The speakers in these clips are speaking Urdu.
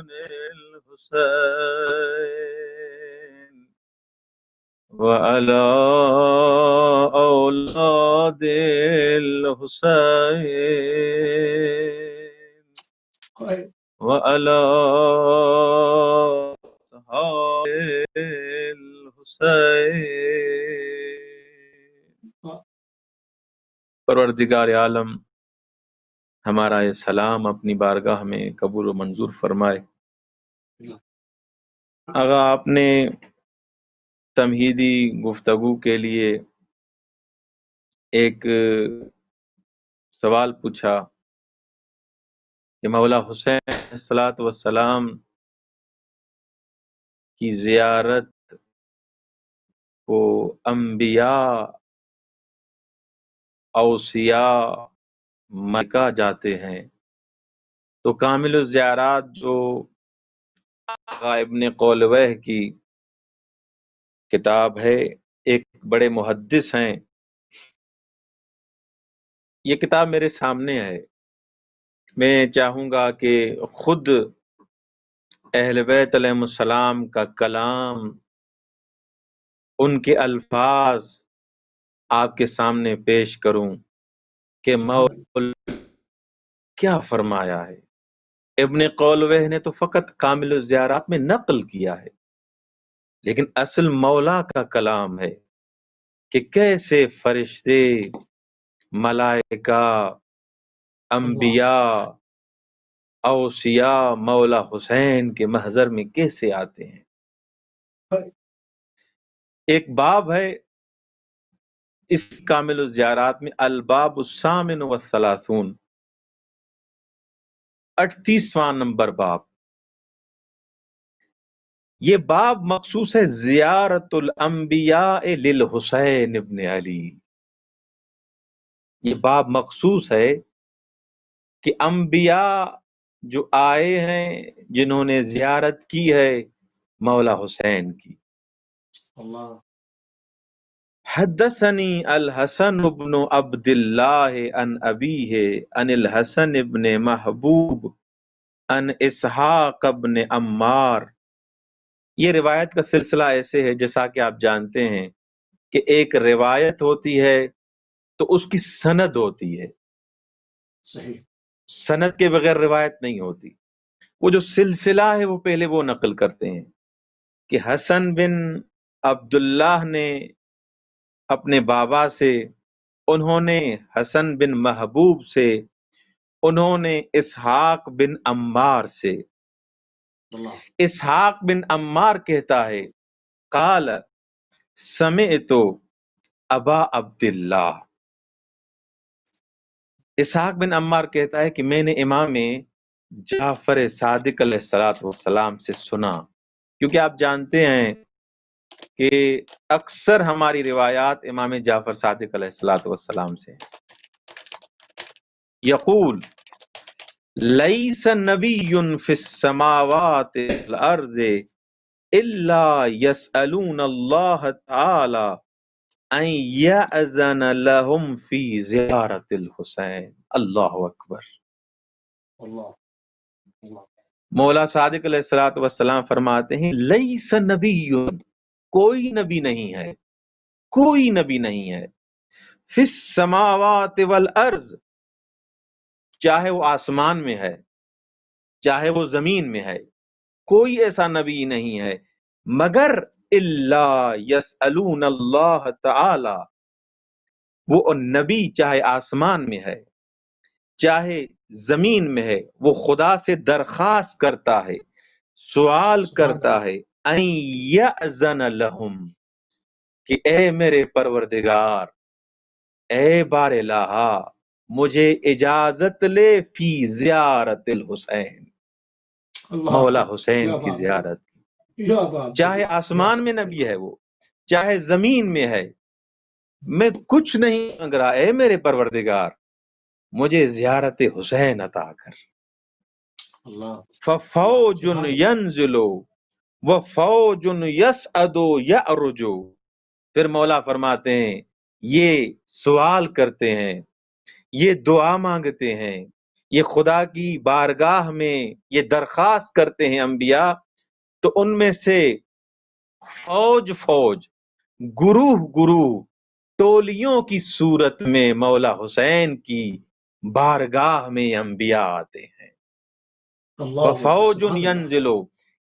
الحسين وعلى أولاد الحسين وعلى أصحاب الحسين۔ پروردگار عالم ہمارا یہ سلام اپنی بارگاہ میں قبول و منظور فرمائے۔ آغا آپ نے تمہیدی گفتگو کے لیے ایک سوال پوچھا کہ مولا حسین صلاۃ والسلام کی زیارت کو انبیاء اوصیاء مکہ جاتے ہیں، تو کامل الزیارات جو آغا ابن قولوہ کی کتاب ہے، ایک بڑے محدث ہیں، یہ کتاب میرے سامنے ہے، میں چاہوں گا کہ خود اہل بیت علیہ السلام کا کلام، ان کے الفاظ آپ کے سامنے پیش کروں کہ مولا کیا فرمایا ہے۔ ابن قولوہ نے تو فقط کامل الزیارات میں نقل کیا ہے، لیکن اصل مولا کا کلام ہے کہ کیسے فرشتے، ملائکہ، انبیاء، اوصیاء مولا حسین کے محضر میں کیسے آتے ہیں۔ ایک باب ہے اس کامل الزیارات میں، الباب الثامن والثلاثون، 38واں نمبر باب۔ یہ باب مخصوص ہے زیارت الانبیاء للحسین ابن علی۔ یہ باب مخصوص ہے کہ انبیاء جو آئے ہیں، جنہوں نے زیارت کی ہے مولا حسین کی۔ اللہ حدثنی الحسن بن عبد اللہ عن ابیہ عن الحسن ابن محبوب عن اسحاق ابن عمار۔ یہ روایت کا سلسلہ ایسے ہے جیسا کہ آپ جانتے ہیں کہ ایک روایت ہوتی ہے تو اس کی سند ہوتی ہے، صحیح، سند کے بغیر روایت نہیں ہوتی۔ وہ جو سلسلہ ہے وہ پہلے وہ نقل کرتے ہیں کہ حسن بن عبداللہ نے اپنے بابا سے، انہوں نے حسن بن محبوب سے، انہوں نے اسحاق بن عمار سے۔ اللہ اسحاق بن عمار کہتا ہے قال سمعت ابا عبداللہ، اسحاق بن عمار کہتا ہے کہ میں نے امام جعفر صادق علیہ السلام سے سنا، کیونکہ آپ جانتے ہیں کہ اکثر ہماری روایات امام جعفر صادق علیہ السلام سے ہیں۔ یقول لیس نبی فی السماوات والارض الا یسألون اللہ تعالی ان یأذن لهم فی زیارت الحسین۔ اللہ اکبر۔ اللہ اللہ مولا صادق علیہ السلام فرماتے ہیں لیس نبی، کوئی نبی نہیں ہے، کوئی نبی نہیں ہے، فی السماوات والارض، چاہے وہ آسمان میں ہے چاہے وہ زمین میں ہے، کوئی ایسا نبی نہیں ہے مگر الا یسألون اللہ تعالی، وہ نبی چاہے آسمان میں ہے چاہے زمین میں ہے، وہ خدا سے درخواست کرتا ہے، سوال کرتا ہے ان یأذن لہم، کہ اے میرے پروردگار، اے بار الہا، مجھے اجازت لے فی زیارت الحسین، اللہ مولا حسین کیا کی بات ہے، زیارت۔ کیا بات ہے، چاہے آسمان میں نبی ہے وہ، چاہے زمین میں ہے، میں کچھ نہیں مانگ رہا، اے میرے پروردگار مجھے زیارت حسین عطا کر۔ اللہ ففوج سبحان اللہ، ینزل وفوج یصعد یعرج، پھر مولا فرماتے ہیں یہ سوال کرتے ہیں، یہ دعا مانگتے ہیں، یہ خدا کی بارگاہ میں یہ درخواست کرتے ہیں انبیاء، تو ان میں سے فوج فوج، گروہ گروہ، ٹولیوں کی صورت میں مولا حسین کی بارگاہ میں انبیاء آتے ہیں۔ اللہ اکبر، ففوج سبحان اللہ۔ ینزلو،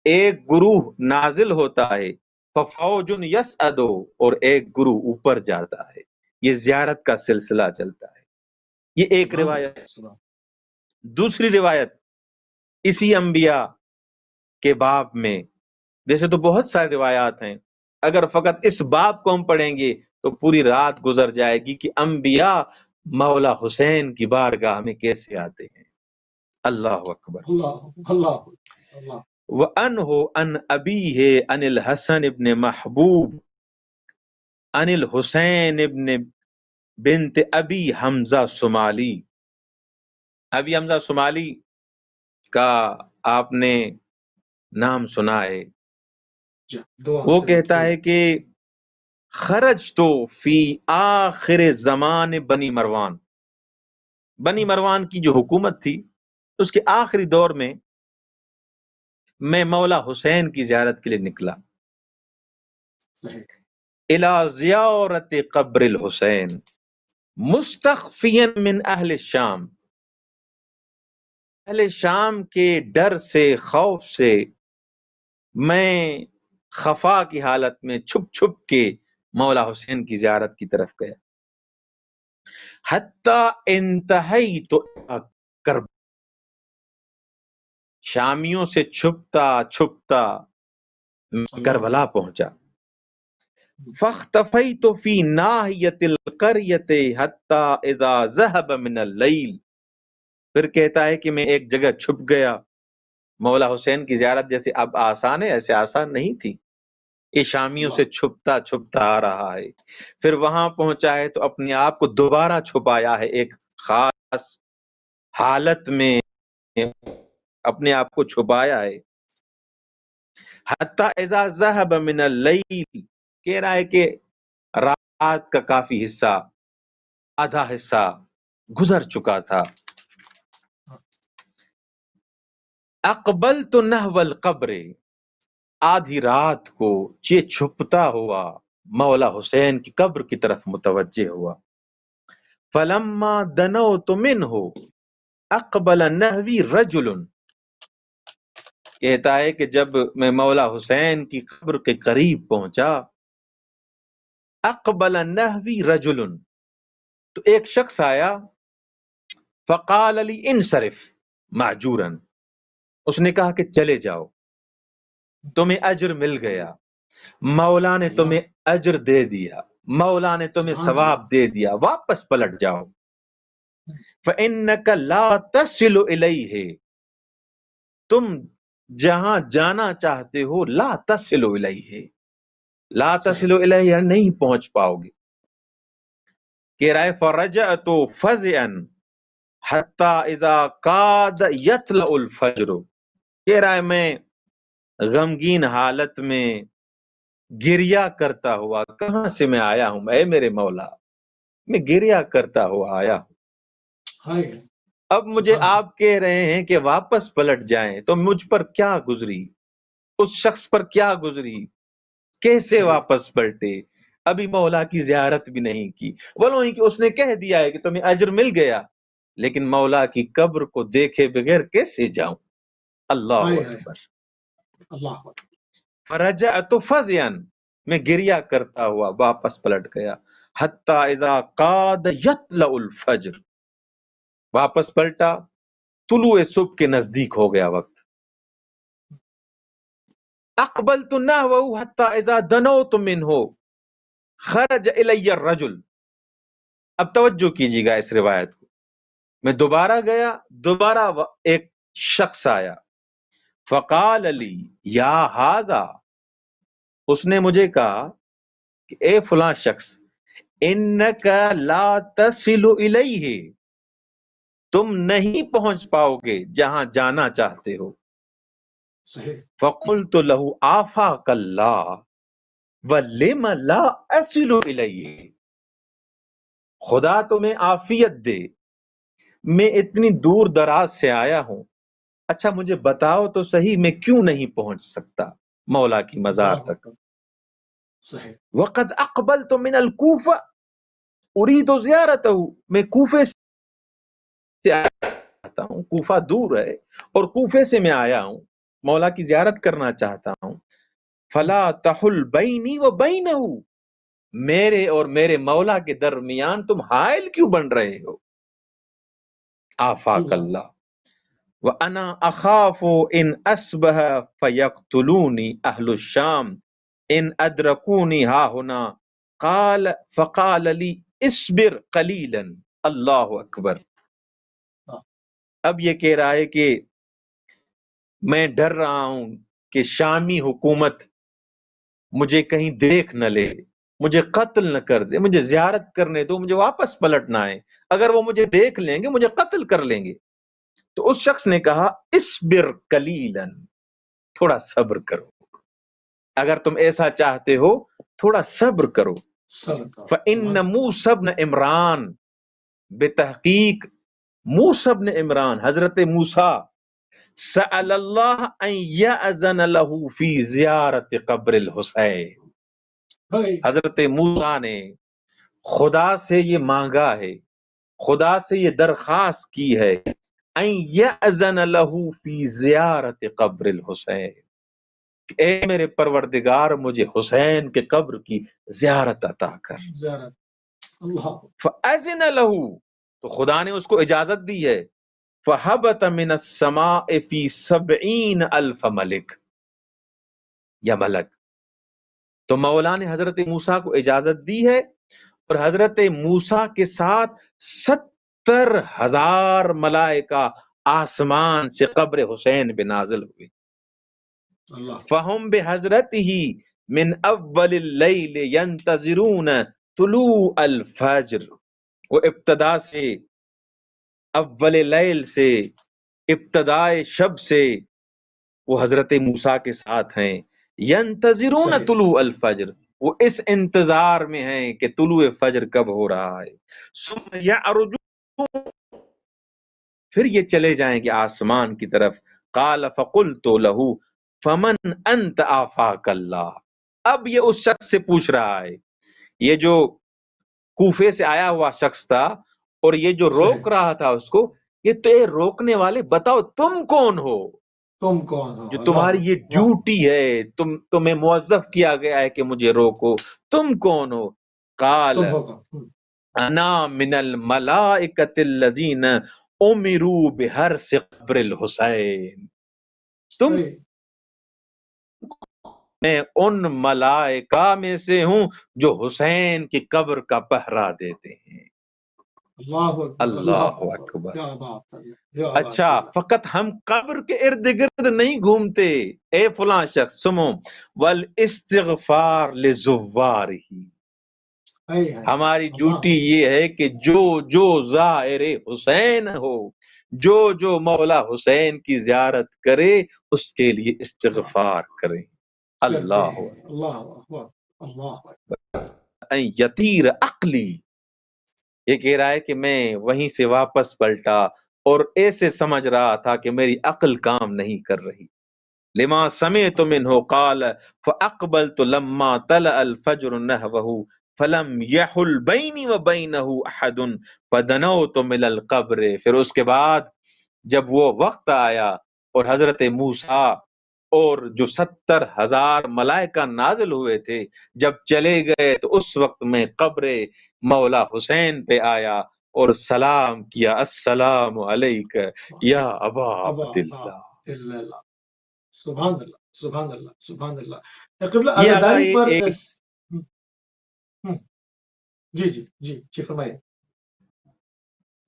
ایک گروہ نازل ہوتا ہے، ففوج یسعدو، اور ایک گروہ اوپر جاتا ہے۔ یہ زیارت کا سلسلہ چلتا ہے۔ یہ ایک سبحان روایت۔ اللہ، سبحان دوسری روایت اسی انبیاء کے باب میں، جیسے تو بہت ساری روایات ہیں، اگر فقط اس باب کو ہم پڑھیں گے تو پوری رات گزر جائے گی کہ انبیاء مولا حسین کی بارگاہ میں کیسے آتے ہیں۔ اللہ اکبر۔ اللہ اللہ اللہ۔ وَأَنْهُ عَنْ أَبِيهِ عَنِ الْحَسَنِ ابْنِ محبوب عن الحسین ابن بنت ابی حمزہ صومالی۔ ابی حمزہ صومالی کا آپ نے نام سنا ہے۔ وہ کہتا ہے کہ خرج تو فی آخر زمان بنی مروان، بنی مروان کی جو حکومت تھی اس کے آخری دور میں میں مولا حسین کی زیارت کے لیے نکلا۔ الی زیارت قبر الحسین مستخفیا من اہل الشام، اہل شام کے ڈر سے، خوف سے میں خفا کی حالت میں چھپ چھپ کے مولا حسین کی زیارت کی طرف گیا۔ حتی انتہیت کرب، شامیوں سے چھپتا چھپتا کربلا پہنچا۔ فاختفیت فی ناحیت القریۃ حتی اذا ذهب من اللیل، پھر کہتا ہے کہ میں ایک جگہ چھپ گیا۔ مولا حسین کی زیارت جیسے اب آسان ہے، ایسے آسان نہیں تھی۔ یہ شامیوں سے چھپتا چھپتا آ رہا ہے، پھر وہاں پہنچا ہے تو اپنے آپ کو دوبارہ چھپایا ہے، ایک خاص حالت میں اپنے آپ کو چھپایا ہے۔ حتی اذا ذهب من اللیل، کہہ رہا ہے کہ رات کا کافی حصہ، آدھا حصہ گزر چکا تھا۔ اقبلت نحو القبر، آدھی رات کو یہ چھپتا ہوا مولا حسین کی قبر کی طرف متوجہ ہوا۔ فلما دنوت منہ اقبل نحوی رجل، کہتا ہے کہ جب میں مولا حسین کی قبر کے قریب پہنچا، اقبل نحوی رجل، تو ایک شخص آیا، فقال لی انصرف ماجورا، اس نے کہا کہ چلے جاؤ، تمہیں اجر مل گیا، مولا نے تمہیں اجر دے دیا، مولا نے تمہیں ثواب دے دیا، واپس پلٹ جاؤ۔ فَإِنَّكَ لَا تَصِلُ إِلَيْهِ، تم جہاں جانا چاہتے ہو، لا تصل الیہ، لا تصل الیہ نہیں پہنچ پاؤ گے۔ کہہ رہا ہے فرجعت فزعا حتی اذا کاد یطلع الفجر، کہہ رہا ہے میں غمگین حالت میں گریا کرتا ہوا، کہاں سے میں آیا ہوں اے میرے مولا، میں گریا کرتا ہوا آیا ہوں۔ اب مجھے آپ کہہ رہے ہیں کہ واپس پلٹ جائیں، تو مجھ پر کیا گزری، اس شخص پر کیا گزری، کیسے واپس پلٹے؟ ابھی مولا کی زیارت بھی نہیں کی، بولو ہی کہ اس نے کہہ دیا ہے کہ تمہیں اجر مل گیا، لیکن مولا کی قبر کو دیکھے بغیر کیسے جاؤں؟ اللہ اکبر۔ اللہ فرجعت فزعا، میں گریا کرتا ہوا واپس پلٹ گیا۔ حتی اذا قاد یطلع الفجر، واپس پلٹا، طلوع صبح کے نزدیک ہو گیا وقت۔ اقبلت نحوہ حتی اذا دنوت منہ خرج الی الرجل، اب توجہ کیجیے گا اس روایت کو، میں دوبارہ گیا، دوبارہ ایک شخص آیا، فقال لی یا ھذا، اس نے مجھے کہا کہ اے فلاں شخص، انک لا تصل الیہ، تم نہیں پہنچ پاؤ گے جہاں جانا چاہتے ہو۔ فقلت له آفاک اللہ ولم لا اصل الیہ، خدا تمہیں عافیت دے، میں اتنی دور دراز سے آیا ہوں، اچھا مجھے بتاؤ تو صحیح میں کیوں نہیں پہنچ سکتا مولا کی مزار اللہ تک؟ اکبر، صحیح، وقد اقبلت من الکوفہ اريد زیارته، میں کوفے سے آتا ہوں، کوفہ دور ہے اور کوفے سے میں آیا ہوں، مولا کی زیارت کرنا چاہتا ہوں۔ فلا تحل بینی و بینہ، میرے اور میرے مولا کے درمیان تم حائل کیوں بن رہے ہو؟ آفاک اللہ، اللہ وانا اخاف ان اصبح فیقتلونی اہل الشام ان ادرکونی ہا ہونا، قال فقال لی اصبر قلیلا، اللہ اکبر۔ اب یہ کہہ رہا ہے کہ میں ڈر رہا ہوں کہ شامی حکومت مجھے کہیں دیکھ نہ لے، مجھے قتل نہ کر دے، مجھے زیارت کرنے دو، مجھے واپس پلٹنا ہے، اگر وہ مجھے دیکھ لیں گے مجھے قتل کر لیں گے۔ تو اس شخص نے کہا اصبر قلیلا، تھوڑا صبر کرو، اگر تم ایسا چاہتے ہو تھوڑا صبر کرو۔ صدقہ، فإن موسیٰ بن عمران، بتحقیق موسیٰ بن عمران حضرت موسیٰ، سأل اللہ ان یأذن له فی زیارت قبر الحسین، حضرت موسیٰ نے خدا سے یہ مانگا ہے، خدا سے یہ درخواست کی ہے، ان یأذن له فی زیارت قبر الحسین، کہ اے میرے پروردگار مجھے حسین کے قبر کی زیارت عطا کر۔ زیارت، اللہ، فأذن له، تو خدا نے اس کو اجازت دی ہے۔ فہبط من السماء فی 70,000 ملک، یا ملک، تو مولا نے حضرت موسیٰ کو اجازت دی ہے اور حضرت موسیٰ کے ساتھ 70,000 ملائکہ آسمان سے قبر حسین پہ نازل ہوئے۔ اللہ، فہم بحضرتہ من اول اللیل ینتظرون طلوع الفجر، وہ ابتدا سے، اول لیل سے، ابتدائے شب سے وہ حضرت موسیٰ کے ساتھ ہیں۔ ینتظرون صحیح، طلوع الفجر، وہ اس انتظار میں ہیں کہ طلوع فجر کب ہو رہا ہے۔ ثم یعرجون، پھر یہ چلے جائیں گے آسمان کی طرف۔ قال فقلت له فمن انت آفاک اللہ، اب یہ اس شخص سے پوچھ رہا ہے، یہ جو کوفے سے آیا ہوا شخص تھا اور یہ جو صحیح، روک رہا تھا اس کو، یہ تو یہ روکنے والے، بتاؤ تم کون ہو تم کون ہو؟ جو اللہ تمہاری یہ اکبر، واہ، ڈیوٹی ہے، تمہیں موظف کیا گیا ہے کہ مجھے روکو، تم کون ہو؟ قال تم ہو کون؟ انا من الملائکۃ الذین امروا بحرس قبر الحسین، تم، صحیح، میں ان ملائکہ میں سے ہوں جو حسین کی قبر کا پہرا دیتے ہیں۔ اللہ اکبر، اللہ اللہ اکبر، اکبر۔ کیا بات ہے، کیا بات اچھا ہے، فقط ہم قبر کے ارد گرد نہیں گھومتے، اے فلاں شخص سنو، والاستغفار لزوارہ، ہماری اللہ، ڈیوٹی یہ ہے کہ جو زائر حسین ہو، جو مولا حسین کی زیارت کرے اس کے لیے استغفار کریں۔ کرتے اللہ ہیں، اللہ اکبر، اللہ اکبر، ان یطیر عقلی، یہ کہہ رہا ہے کہ میں وہیں سے واپس پلٹا اور ایسے سمجھ رہا تھا کہ میری عقل کام نہیں کر رہی۔ لما سمعت منہ قال فاقبلت لما طلع الفجر نحوه فلم يحل بینی و بینہ احد فدنوت من القبر، پھر اس کے بعد جب وہ وقت آیا اور حضرت موسیٰ اور جو 70,000 ملائکہ نازل ہوئے تھے جب چلے گئے تو اس وقت میں قبر مولا حسین پہ آیا اور سلام کیا، السلام علیک یا ابا ابا عبداللہ۔ اللہ، سبحان اللہ، سبحان اللہ، سبحان اللہ۔ قبلہ یہ آقا عزاداری پر ایک، جی جی جی جی فرمائے۔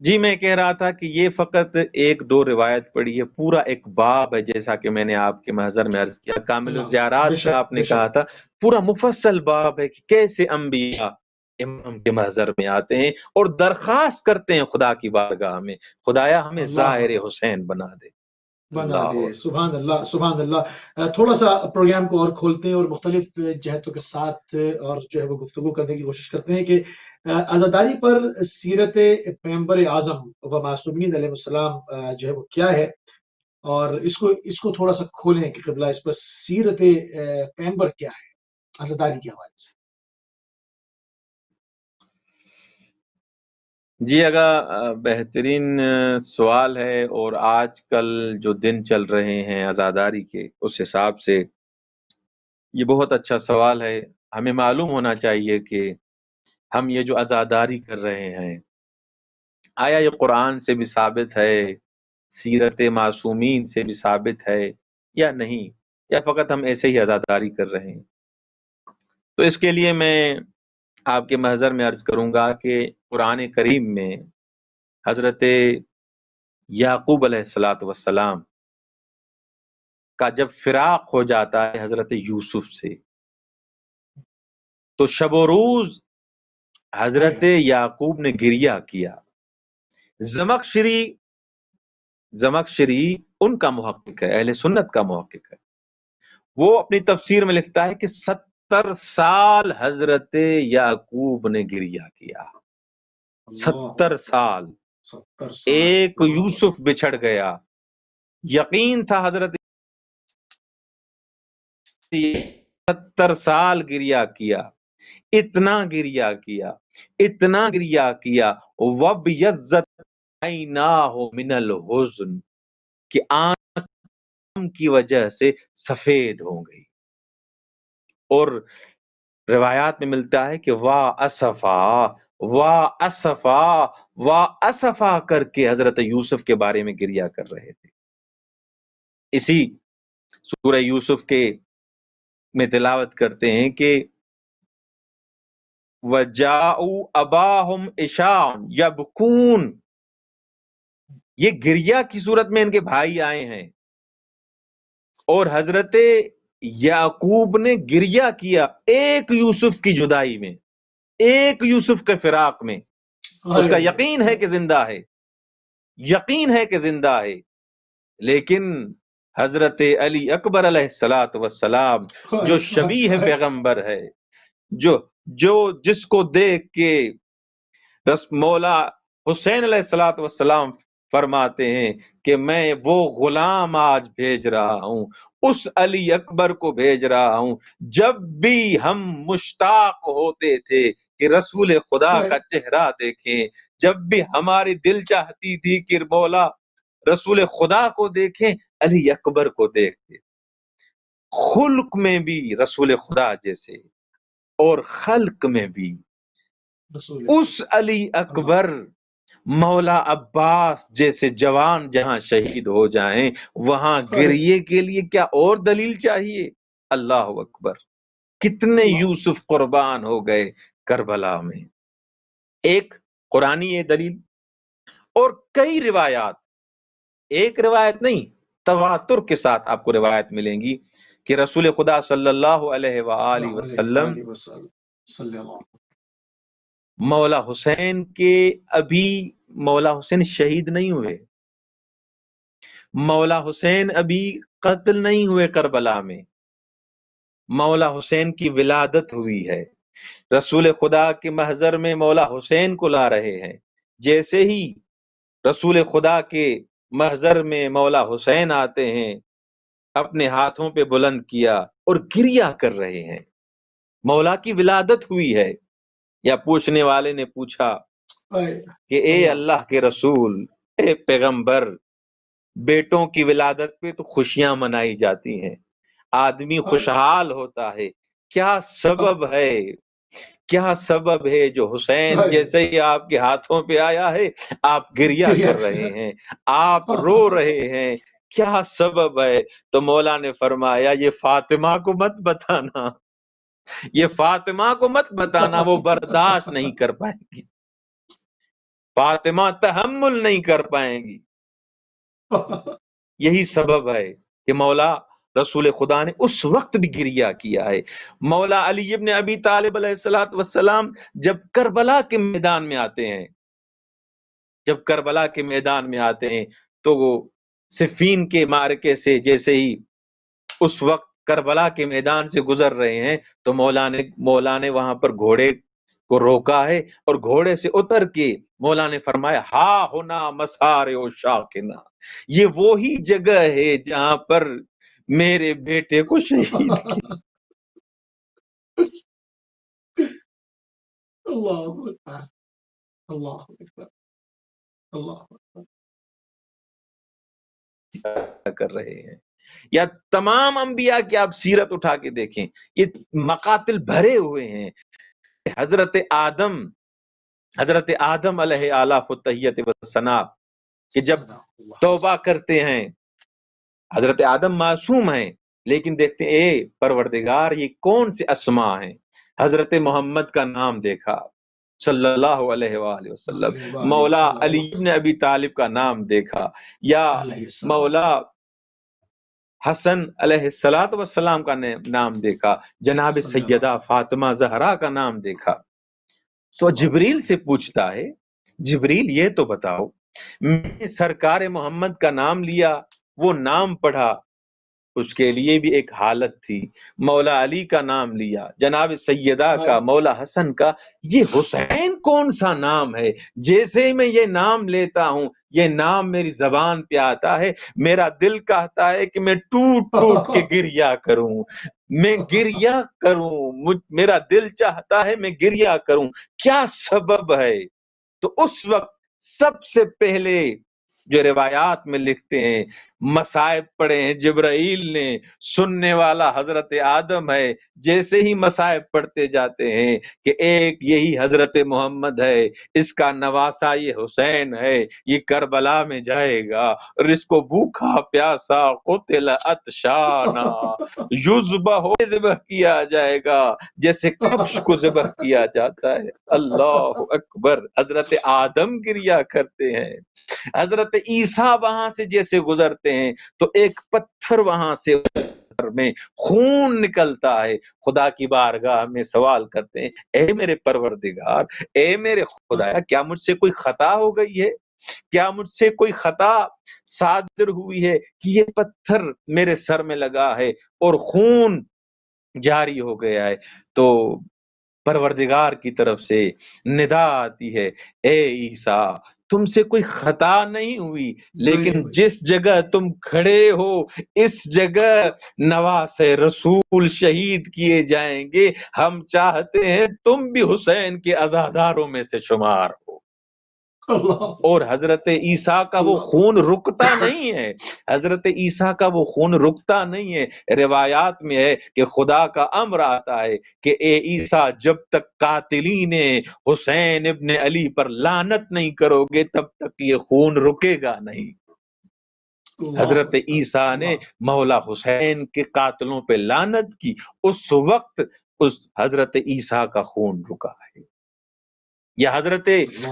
جی میں کہہ رہا تھا کہ یہ فقط ایک دو روایت پڑھی ہے، پورا ایک باب ہے، جیسا کہ میں نے آپ کے محضر میں عرض کیا، کامل اللہ، بے الزیارات کا شک، آپ بے نے کہا شک، تھا، پورا مفصل باب ہے کہ کیسے انبیاء امام کے محضر میں آتے ہیں اور درخواست کرتے ہیں خدا کی بارگاہ میں، خدایا ہمیں اللہ ظاہر اکبر، حسین بنا دے۔ بنا اللہ دے. سبحان اللہ سبحان اللہ. تھوڑا سا پروگرام کو اور کھولتے ہیں اور مختلف جہتوں کے ساتھ اور جو ہے وہ گفتگو کرنے کی کوشش کرتے ہیں کہ عزاداری پر سیرت پیغمبر اعظم و معصومین علیہ السلام جو ہے وہ کیا ہے، اور اس کو تھوڑا سا کھولیں کہ قبلہ اس پر سیرت پیغمبر کیا ہے عزاداری کے حوالے سے. جی اگر بہترین سوال ہے، اور آج کل جو دن چل رہے ہیں عزاداری کے، اس حساب سے یہ بہت اچھا سوال ہے. ہمیں معلوم ہونا چاہیے کہ ہم یہ جو عزاداری کر رہے ہیں، آیا یہ قرآن سے بھی ثابت ہے، سیرت معصومین سے بھی ثابت ہے یا نہیں، یا فقط ہم ایسے ہی عزاداری کر رہے ہیں. تو اس کے لیے میں آپ کے محضر میں عرض کروں گا کہ قرآن کریم میں حضرت یعقوب علیہ السلام کا جب فراق ہو جاتا ہے حضرت یوسف سے، تو شب و روز حضرت یعقوب نے گریہ کیا. زمخشری ان کا محقق ہے، اہل سنت کا محقق ہے. وہ اپنی تفسیر میں لکھتا ہے کہ 70 سال حضرت یعقوب نے گریہ کیا. 70 سال. 70 سال. ایک یوسف بچھڑ گیا. یقین تھا حضرت 70 سال گریہ کیا، اتنا گریہ کیا، اتنا گریہ کیا. وَبْيَضَّتْ عَيْنَاهُ مِنَ الْحُزْنِ کہ آنکھ کی وجہ سے سفید ہو گئی. اور روایات میں ملتا ہے کہ واہ اسفا کر کے حضرت یوسف کے بارے میں گریہ کر رہے تھے. اسی سورہ یوسف کے میں تلاوت کرتے ہیں کہ وَجَاءُوا أَبَاهُمْ عِشَاءً يَبْكُونَ، یہ گریہ کی صورت میں ان کے بھائی آئے ہیں، اور حضرت یعقوب نے گریہ کیا ایک یوسف کی جدائی میں، ایک یوسف کے فراق میں. اس کا یقین ہے کہ زندہ ہے، یقین ہے کہ زندہ ہے. لیکن حضرت علی اکبر علیہ السلام جو شبیہ پیغمبر ہے، جو جس کو دیکھ کے مولا حسین علیہ السلام فرماتے ہیں کہ میں وہ غلام آج بھیج رہا ہوں، اس علی اکبر کو بھیج رہا ہوں. جب بھی ہم مشتاق ہوتے تھے کہ رسول خدا کا چہرہ دیکھیں، جب بھی ہماری دل چاہتی تھی کہ مولا رسول خدا کو دیکھیں، علی اکبر کو دیکھتے. خلق میں بھی رسول خدا جیسے، اور خلق میں بھی اس علی اکبر مولا عباس جیسے جوان جہاں شہید ہو جائیں، وہاں گریے کے لیے کیا اور دلیل چاہیے؟ اللہ اکبر. کتنے یوسف قربان ہو گئے کربلا میں. ایک قرآنی یہ دلیل، اور کئی روایات، ایک روایت نہیں، تواتر کے ساتھ آپ کو روایت ملیں گی کہ رسول خدا صلی اللہ علیہ وآلہ وسلم مولا حسین کے، ابھی مولا حسین شہید نہیں ہوئے، مولا حسین ابھی قتل نہیں ہوئے کربلا میں، مولا حسین کی ولادت ہوئی ہے. رسول خدا کے محضر میں مولا حسین کو لا رہے ہیں. جیسے ہی رسول خدا کے محضر میں مولا حسین آتے ہیں، اپنے ہاتھوں پہ بلند کیا اور گریہ کر رہے ہیں. مولا کی ولادت ہوئی ہے. یا پوچھنے والے نے پوچھا کہ اے اللہ کے رسول، اے پیغمبر، بیٹوں کی ولادت پہ تو خوشیاں منائی جاتی ہیں، آدمی خوشحال ہوتا ہے، کیا سبب ہے؟ کیا سبب ہے جو حسین جیسے ہی آپ کے ہاتھوں پہ آیا ہے آپ گریہ کر رہے ہیں، آپ رو رہے ہیں؟ کیا سبب ہے؟ تو مولا نے فرمایا یہ فاطمہ کو مت بتانا، یہ فاطمہ کو مت بتانا، وہ برداشت نہیں کر پائیں گی، فاطمہ تحمل نہیں کر پائیں گی. یہی سبب ہے کہ مولا رسول خدا نے اس وقت بھی گریہ کیا ہے. مولا علی ابن ابی طالب علیہ السلام جب کربلا کے میدان میں آتے ہیں، جب کربلا کے میدان میں آتے ہیں تو وہ صفین کے معرکے سے جیسے ہی اس وقت کربلا کے میدان سے گزر رہے ہیں تو مولا نے وہاں پر گھوڑے کو روکا ہے اور گھوڑے سے اتر کے مولا نے فرمایا ہا ہونا مسار او شاکنا، یہ وہی جگہ ہے جہاں پر میرے بیٹے کو شہید کیا۔ اللہ اکبر، اللہ اکبر، اللہ اکبر۔ کر رہے ہیں یا تمام انبیاء کی آپ سیرت اٹھا کے دیکھیں، یہ مقاتل بھرے ہوئے ہیں۔ حضرت آدم علیہ آلاف التحیت والثناء کہ جب توبہ کرتے ہیں، حضرت آدم معصوم ہیں لیکن دیکھتے ہیں اے پروردگار یہ کون سے اسماء ہیں، حضرت محمد کا نام دیکھا صلی اللہ علیہ وآلہ وسلم، مولا علی بن ابی طالب کا نام دیکھا، یا مولا حسن علیہ السلام کا نام دیکھا، جناب سیدہ فاطمہ زہرا کا نام دیکھا۔ تو جبریل سے پوچھتا ہے جبریل یہ تو بتاؤ، میں نے سرکار محمد کا نام لیا، وہ نام پڑھا، اس کے لیے بھی ایک حالت تھی، مولا علی کا نام لیا، جناب سیدہ کا، مولا حسن کا، یہ حسین کون سا نام ہے؟ جیسے ہی میں یہ نام لیتا ہوں، یہ نام میری زبان پہ آتا ہے، میرا دل کہتا ہے کہ میں ٹوٹ ٹوٹ کے گریا کروں، میں گریا کروں، میرا دل چاہتا ہے میں گریا کروں، کیا سبب ہے؟ تو اس وقت سب سے پہلے جو روایات میں لکھتے ہیں مصائب پڑھے ہیں جبرائیل نے، سننے والا حضرت آدم ہے، جیسے ہی مصائب پڑھتے جاتے ہیں کہ ایک یہی حضرت محمد ہے، اس کا نواسا یہ حسین ہے، یہ کربلا میں جائے گا اور اس کو بھوکا پیاسا قتل عطشانا ذبح کیا جائے گا جیسے کبش کو ذبح کیا جاتا ہے۔ اللہ اکبر، حضرت آدم گریا کرتے ہیں، حضرت عیسیٰ وہاں سے جیسے گزرتے ہیں تو ایک پتھر وہاں سے میں خون نکلتا ہے، خدا کی بارگاہ میں سوال کرتے ہیں اے میرے پروردگار، اے میرے خدایا، کیا مجھ سے کوئی خطا ہو گئی ہے؟ کیا مجھ سے کوئی خطا صادر ہوئی ہے کہ یہ پتھر میرے سر میں لگا ہے اور خون جاری ہو گیا ہے؟ تو پروردگار کی طرف سے ندا آتی ہے اے عیسیٰ، تم سے کوئی خطا نہیں ہوئی، لیکن جس جگہ تم کھڑے ہو اس جگہ نواس رسول شہید کیے جائیں گے، ہم چاہتے ہیں تم بھی حسین کے عزاداروں میں سے شمار ہو۔ اور حضرت عیسیٰ کا وہ خون رکتا نہیں ہے، حضرت عیسیٰ کا وہ خون رکتا نہیں ہے، روایات میں ہے کہ خدا کا امر آتا ہے کہ اے عیسیٰ جب تک قاتلین حسین ابن علی پر لعنت نہیں کرو گے تب تک یہ خون رکے گا نہیں۔ حضرت عیسیٰ نے مولا حسین کے قاتلوں پہ لعنت کی، اس وقت اس حضرت عیسیٰ کا خون رکا ہے۔ یہ حضرت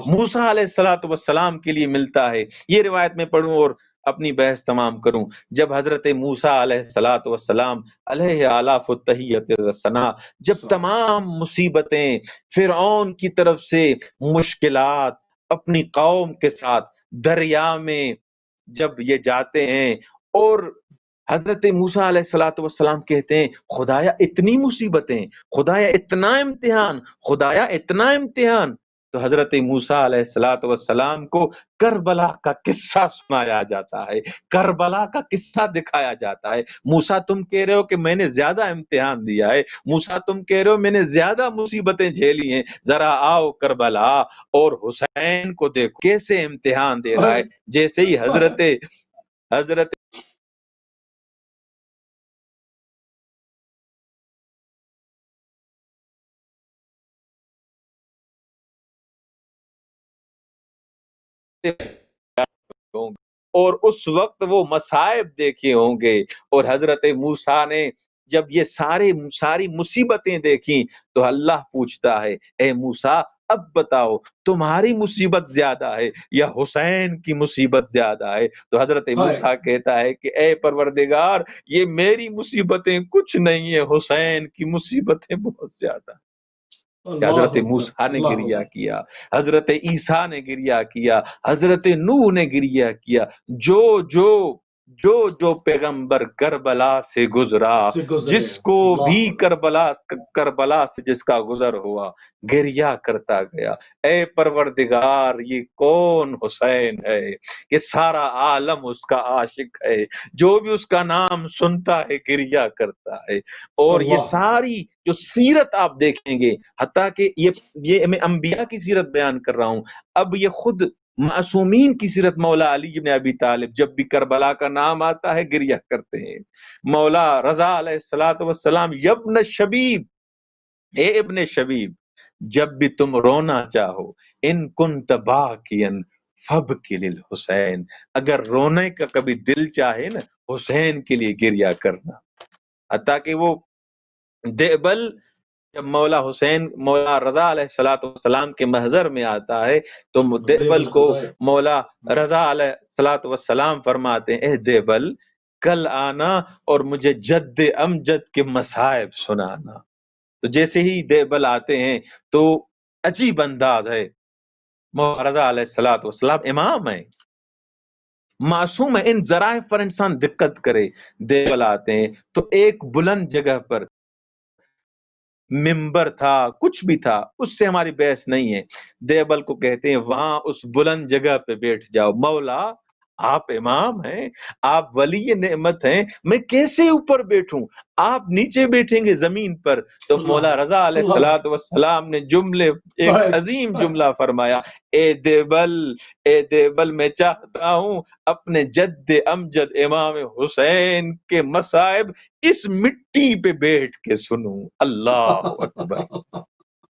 موسیٰ علیہ السلام کے لیے ملتا ہے۔ یہ روایت میں پڑھوں اور اپنی بحث تمام کروں۔ جب حضرت موسیٰ علیہ السلام علیہ آلاف التحیت والثناء، جب تمام مصیبتیں فرعون کی طرف سے، مشکلات اپنی قوم کے ساتھ دریا میں جب یہ جاتے ہیں اور حضرت موسیٰ علیہ السلام کہتے ہیں خدایا اتنی مصیبتیں، خدایا اتنا امتحان، خدایا اتنا امتحان، تو حضرت موسیٰ علیہ السلام کو کربلا کا قصہ سنایا جاتا ہے، کربلا کا قصہ دکھایا جاتا ہے۔ موسیٰ تم کہہ رہے ہو کہ میں نے زیادہ امتحان دیا ہے، موسیٰ تم کہہ رہے ہو میں نے زیادہ مصیبتیں جھیلی ہیں، ذرا آؤ کربلا اور حسین کو دیکھو کیسے امتحان دے رہا ہے۔ جیسے ہی حضرت اور اس وقت وہ مصائب دیکھے ہوں گے، اور حضرت موسیٰ نے جب یہ ساری مصیبتیں دیکھیں تو اللہ پوچھتا ہے اے موسیٰ اب بتاؤ تمہاری مصیبت زیادہ ہے یا حسین کی مصیبت زیادہ ہے؟ تو حضرت موسیٰ کہتا ہے کہ اے پروردگار یہ میری مصیبتیں کچھ نہیں ہے، حسین کی مصیبتیں بہت زیادہ۔ کہ حضرت اللہ اکبر، موسیٰ نے اللہ گریہ اکبر، کیا، حضرت عیسیٰ نے گریہ کیا، حضرت نوح نے گریہ کیا، جو جو جو جو پیغمبر کربلا سے گزرا، سے گزرے، جس کو بھی اللہ کربلا سے جس کا گزر ہوا، گریہ کرتا گیا، اے پروردگار یہ کون حسین ہے کہ سارا عالم اس کا عاشق ہے، جو بھی اس کا نام سنتا ہے گریہ کرتا ہے۔ اور یہ اللہ ساری جو سیرت آپ دیکھیں گے، حتیٰ کہ یہ میں انبیاء کی سیرت بیان کر رہا ہوں، اب یہ خود معصومین کی سیرت، مولا علی بن ابی طالب جب بھی کربلا کا نام آتا ہے گریہ کرتے ہیں، مولا رضا علیہ الصلوۃ والسلام، یبن شبیب، اے ابن شبیب، جب بھی تم رونا چاہو، ان کنت باکین فبکی للحسین، اگر رونے کا کبھی دل چاہے نا، حسین کے لیے گریہ کرنا۔ حتیٰ کہ وہ دیبل جب مولا حسین، مولا رضا علیہ الصلوۃ والسلام کے محضر میں آتا ہے تو دیو دیبل کو الخزائے، مولا رضا علیہ الصلوۃ والسلام فرماتے ہیں، اے دیبل کل آنا اور مجھے جد امجد کے مصائب سنانا۔ تو جیسے ہی دیبل آتے ہیں تو عجیب انداز ہے، مولا رضا علیہ الصلوۃ والسلام امام ہیں، معصوم ہے، ان ذرائع پر انسان دقت کرے، دیبل آتے ہیں تو ایک بلند جگہ پر ممبر تھا، کچھ بھی تھا، اس سے ہماری بحث نہیں ہے، دیبل کو کہتے ہیں وہاں اس بلند جگہ پہ بیٹھ جاؤ، مولا آپ امام ہیں، آپ ولی نعمت ہیں، میں کیسے اوپر بیٹھوں، آپ نیچے بیٹھیں گے زمین پر۔ تو اللہ مولا رضا علیہ اللہ الصلوۃ والسلام نے ایک عظیم جملہ فرمایا، اے دیبل میں چاہتا ہوں اپنے جد امجد امام حسین کے مصائب اس مٹی پہ بیٹھ کے سنوں۔ اللہ اکبر۔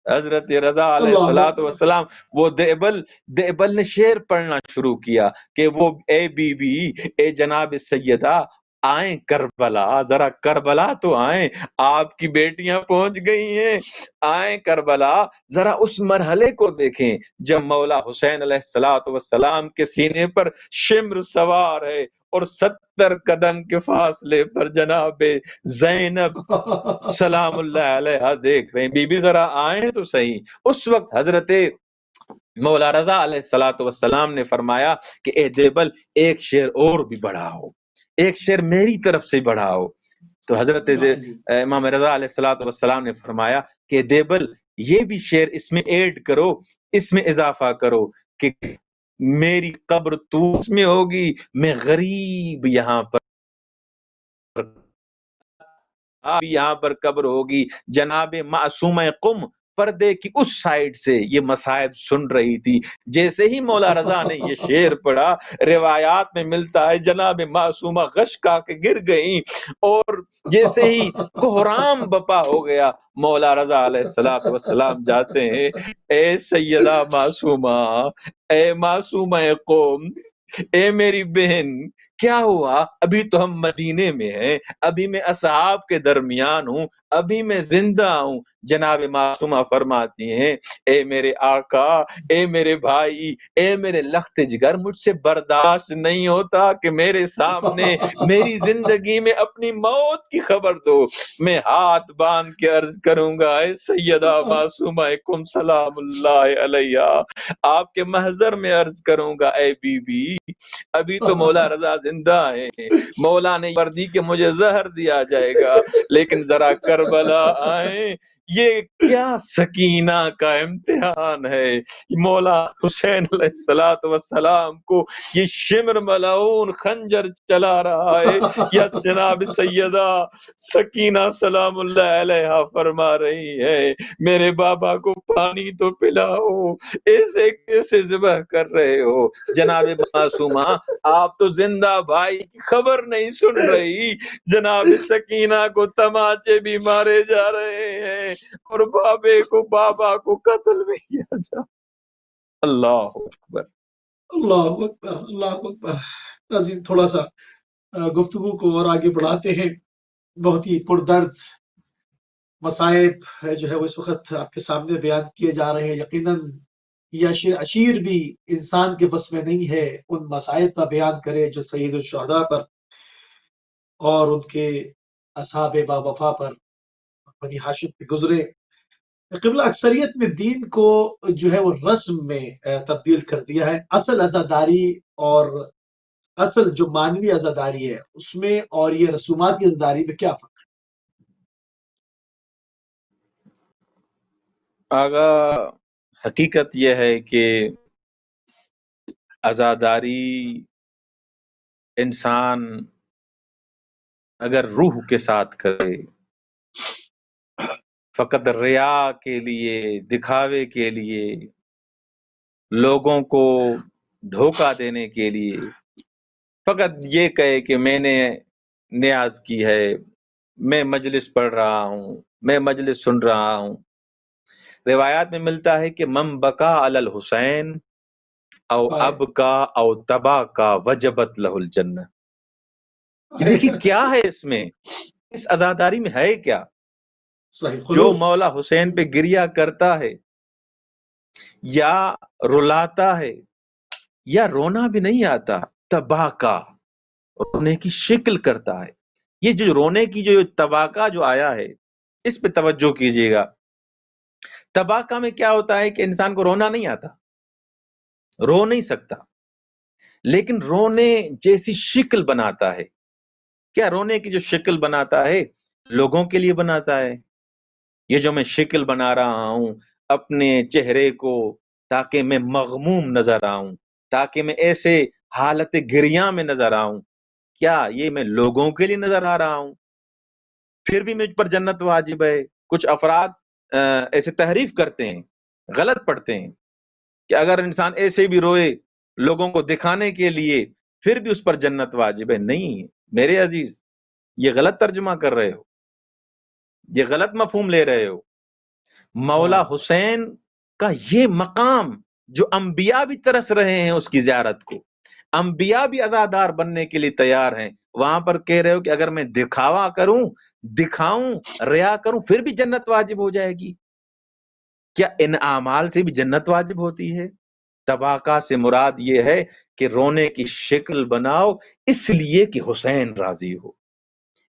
حضرت رضا علیہ اللہ الصلوۃ اکبر، والسلام، وہ دیبل نے شعر پڑھنا شروع کیا کہ وہ اے بی بی، اے جناب سیدہ، آئیں کربلا، ذرا کربلا تو آئیں، آپ کی بیٹیاں پہنچ گئی ہیں، آئیں کربلا، ذرا اس مرحلے کو دیکھیں جب مولا حسین علیہ الصلوۃ والسلام کے سینے پر شمر سوار ہے اور 70 قدم کے فاصلے پر جناب زینب سلام اللہ علیہ دیکھ رہے ہیں، بی بی ذرا آئیں تو صحیح۔ اس وقت حضرت مولا رضا علیہ الصلوۃ والسلام نے فرمایا کہ اے دیبل ایک شعر اور بھی بڑھاؤ، ایک شعر میری طرف سے بڑھاؤ۔ تو حضرت امام رضا علیہ الصلوۃ والسلام نے فرمایا کہ دیبل یہ بھی شعر اس میں ایڈ کرو، اس میں اضافہ کرو کہ میری قبر توس میں ہوگی، میں غریب یہاں پر، یہاں پر قبر ہوگی، جناب معصومہ قم پردے کی اس سائڈ سے یہ مصائب سن رہی تھی۔ جیسے ہی مولا رضا نے یہ شعر پڑھا، روایات میں ملتا ہے جناب معصومہ غش کا کے گر گئیں، اور جیسے ہی کوہرام بپا ہو گیا، مولا رضا علیہ الصلوۃ والسلام جاتے ہیں، اے سیدہ معصومہ، اے معصومہ قوم، اے میری بہن، کیا ہوا؟ ابھی تو ہم مدینے میں ہیں، ابھی میں اصحاب کے درمیان ہوں، ابھی میں زندہ ہوں۔ جناب معصومہ فرماتی ہیں، اے میرے آقا، اے میرے بھائی، اے میرے لخت جگر، مجھ سے برداشت نہیں ہوتا کہ میرے سامنے میری زندگی میں اپنی موت کی خبر دو، میں ہاتھ باندھ کے عرض کروں گا، اے سیدہ معصومہ کم سلام اللہ علیہ، آپ کے محضر میں عرض کروں گا، اے بی بی ابھی تو مولا رضا زندہ ہے، مولا نے وردی کہ مجھے زہر دیا جائے گا، لیکن ذرا کربلا آئیں، یہ کیا سکینہ کا امتحان ہے، مولا حسین علیہ الصلوۃ والسلام کو یہ شمر ملعون خنجر چلا رہا ہے، یا جناب سیدہ سکینہ سلام اللہ علیہ فرما رہی ہے میرے بابا کو پانی تو پلاؤ، ایسے کیسے ذبح کر رہے ہو؟ جناب معصومہ آپ تو زندہ بھائی کی خبر نہیں سن رہی، جناب سکینہ کو تماچے بھی مارے جا رہے ہیں اور بابا کو قتل بھی کیا جا۔ اللہ اکبر، اللہ اکبر، اللہ اکبر۔ ناظرین تھوڑا سا گفتگو کو اور آگے بڑھاتے ہیں، بہت ہی پردرد مصائب جو ہے وہ اس وقت آپ کے سامنے بیان کیے جا رہے ہیں۔ یقیناً یہ اشیر بھی انسان کے بس میں نہیں ہے ان مصائب کا بیان کرے جو سید الشہداء پر اور ان کے اصحاب با وفا پر بنی ہاشم پہ گزرے۔ قبلہ اکثریت نے دین کو جو ہے وہ رسم میں تبدیل کر دیا ہے. اصل عزاداری اور اصل جو مانوی عزاداری ہے اس میں اور یہ رسومات کی عزاداری میں کیا فرق ہے؟ آگا حقیقت یہ ہے کہ عزاداری انسان اگر روح کے ساتھ کرے، فقط ریا کے لیے، دکھاوے کے لیے، لوگوں کو دھوکہ دینے کے لیے، فقط یہ کہے کہ میں نے نیاز کی ہے، میں مجلس پڑھ رہا ہوں، میں مجلس سن رہا ہوں. روایات میں ملتا ہے کہ من بکا علی الحسین او اب کا او تبا کا وجبت لہ الجنہ. دیکھیے کیا ہے اس میں، اس عزاداری میں ہے کیا؟ صحیح جو خلوص. مولا حسین پہ گریا کرتا ہے یا رلاتا ہے یا رونا بھی نہیں آتا، تباہ کا رونے کی شکل کرتا ہے. یہ جو رونے کی جو تباہ کا جو آیا ہے اس پہ توجہ کیجیے گا. تباہ کا میں کیا ہوتا ہے کہ انسان کو رونا نہیں آتا، رو نہیں سکتا، لیکن رونے جیسی شکل بناتا ہے. کیا رونے کی جو شکل بناتا ہے لوگوں کے لیے بناتا ہے. یہ جو میں شکل بنا رہا ہوں اپنے چہرے کو تاکہ میں مغموم نظر آؤں، تاکہ میں ایسے حالت گریاں میں نظر آؤں، کیا یہ میں لوگوں کے لیے نظر آ رہا ہوں؟ پھر بھی مجھ پر جنت واجب ہے. کچھ افراد ایسے تحریف کرتے ہیں، غلط پڑھتے ہیں کہ اگر انسان ایسے بھی روئے لوگوں کو دکھانے کے لیے پھر بھی اس پر جنت واجب ہے. نہیں میرے عزیز، یہ غلط ترجمہ کر رہے ہو، یہ غلط مفہوم لے رہے ہو. مولا حسین کا یہ مقام جو انبیاء بھی ترس رہے ہیں اس کی زیارت کو، انبیاء بھی عزادار بننے کے لیے تیار ہیں، وہاں پر کہہ رہے ہو کہ اگر میں دکھاوا کروں، دکھاؤں، ریا کروں پھر بھی جنت واجب ہو جائے گی. کیا ان اعمال سے بھی جنت واجب ہوتی ہے؟ تباکا سے مراد یہ ہے کہ رونے کی شکل بناؤ اس لیے کہ حسین راضی ہو،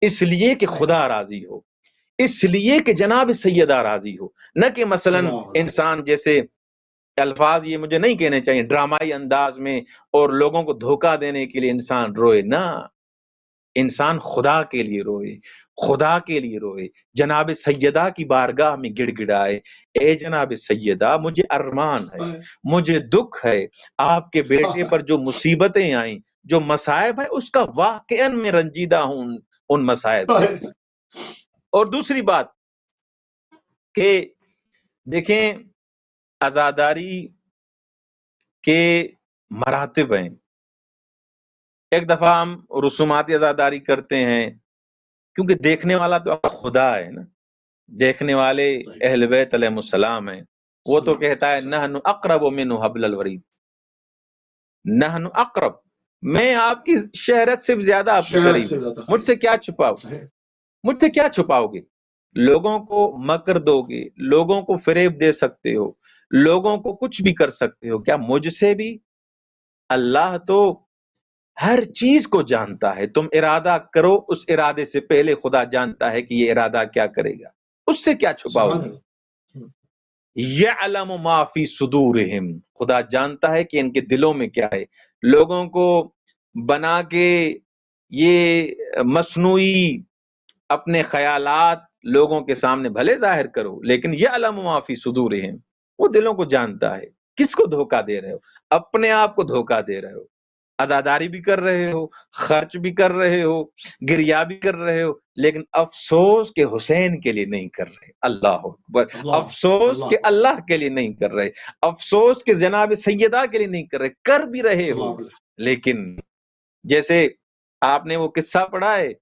اس لیے کہ خدا راضی ہو، اس لیے کہ جناب سیدہ راضی ہو. نہ کہ مثلا انسان جیسے الفاظ یہ مجھے نہیں کہنے چاہیے ڈرامائی انداز میں اور لوگوں کو دھوکہ دینے کے لیے انسان روئے. نہ، انسان خدا کے لیے روئے، خدا کے لیے روئے، جناب سیدہ کی بارگاہ میں گڑ گڑائے، اے جناب سیدہ مجھے ارمان ہے، مجھے دکھ ہے، آپ کے بیٹے پر جو مصیبتیں آئیں، جو مصائب ہے اس کا واقعاً میں رنجیدہ ہوں ان مصائب سے. اور دوسری بات کہ دیکھیں عزاداری کے مراتب ہیں. ایک دفعہ ہم رسوماتی عزاداری کرتے ہیں کیونکہ دیکھنے والا تو خدا ہے نا، دیکھنے والے اہل بیت علیہ السلام ہیں. وہ تو کہتا ہے نحن اقرب من حبل الورید، نحن اقرب، میں آپ کی شہرت سے زیادہ آپ کے قریب ہوں، مجھ سے کیا چھپاؤ، مجھ سے کیا چھپاؤ گے؟ لوگوں کو مکر دو گے، لوگوں کو فریب دے سکتے ہو، لوگوں کو کچھ بھی کر سکتے ہو، کیا مجھ سے بھی؟ اللہ تو ہر چیز کو جانتا ہے. تم ارادہ کرو، اس ارادے سے پہلے خدا جانتا ہے کہ یہ ارادہ کیا کرے گا، اس سے کیا چھپاؤ گے؟ یعلم ما فی صدورہم، خدا جانتا ہے کہ ان کے دلوں میں کیا ہے. لوگوں کو بنا کے یہ مصنوعی اپنے خیالات لوگوں کے سامنے بھلے ظاہر کرو، لیکن یعلم ما فی صدورہم، وہ دلوں کو جانتا ہے. کس کو دھوکہ دے رہے ہو؟ اپنے آپ کو دھوکہ دے رہے ہو. عزاداری بھی کر رہے ہو، خرچ بھی کر رہے ہو، گریا بھی کر رہے ہو، لیکن افسوس کہ حسین کے لیے نہیں کر رہے. اللہ اکبر. افسوس کہ اللہ کے لیے نہیں کر رہے، افسوس کہ جناب سیدہ کے لیے نہیں کر رہے. کر بھی رہے ہو لیکن جیسے آپ نے وہ قصہ پڑھا ہے